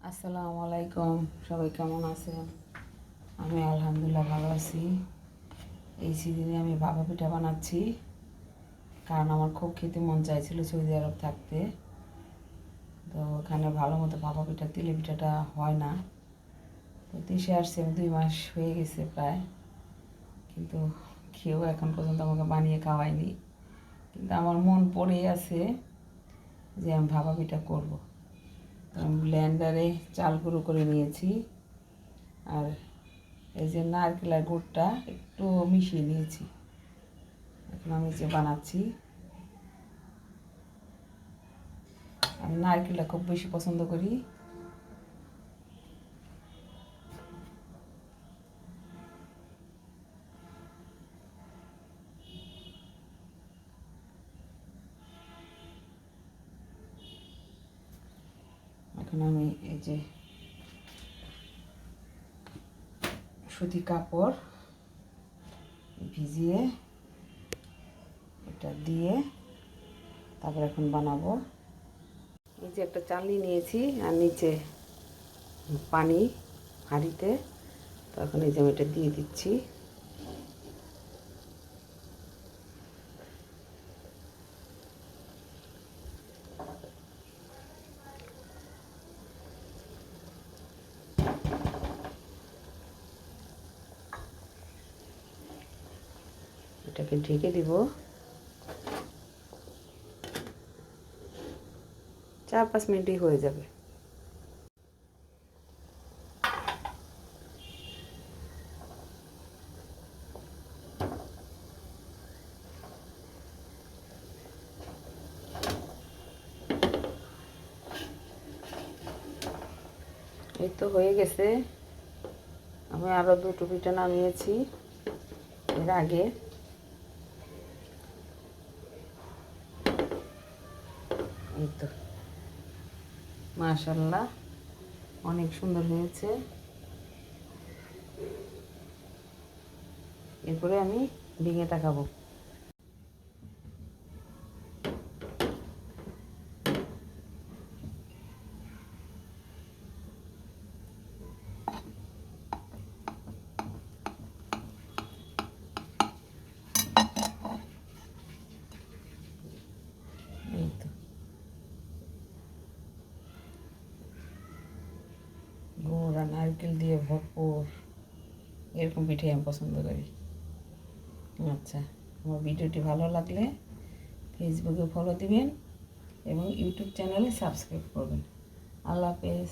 আসসালামু আলাইকুম, সবাই কেমন আছেন? আমি আলহামদুলিল্লাহ ভালো আছি। এই সিজনে আমি ভাপা পিঠা বানাচ্ছি, কারণ আমার খুব খেতে মন চাইছিল সৌদি আরব থাকতে। তো ওখানে ভালো মতো ভাপা পিঠা তেলে পিঠাটা হয় না। তো দেশে আসছে 2 মাস হয়ে গেছে প্রায়, কিন্তু কেউ এখন পর্যন্ত আমাকে বানিয়ে খাওয়ায়নি। কিন্তু আমার মন পড়েই আছে যে আমি ভাপা পিঠা করবো। তো আমি ব্লেন্ডারে চাল গুঁড়ো করে নিয়েছি, আর এই যে নারকেলের গুড়টা একটু মিশিয়ে নিয়েছি। এখন আমি যে বানাচ্ছি, আমি নারকেলটা খুব বেশি পছন্দ করি। এখন আমি এই যে সুতি কাপড় ভিজিয়ে এটা দিয়ে তারপর এখন বানাবো। এই যে একটা চালনি নিয়েছি আর নিচে পানি হাঁড়িতে, তো এখন এই যে আমি এটা দিয়ে দিচ্ছি। এটাকে ঢেকে দিব, 4-5 মিনিটই হয়ে যাবে। এই তো হয়ে গেছে। আমি আরও 2টো পিঠা নামিয়েছি এর আগে। এই তো মাশাআল্লাহ, অনেক সুন্দর হয়েছে। এরপরে আমি ভেঙে তাকাবো। এই তো গুড় আর নারকেল দিয়ে ভরপুর এরকম পিঠে আমি পছন্দ করি। আচ্ছা, আমার ভিডিওটি ভালো লাগলে ফেসবুকে ফলো দিবেন এবং ইউটিউব চ্যানেলে সাবস্ক্রাইব করবেন। আল্লাহ হাফেজ।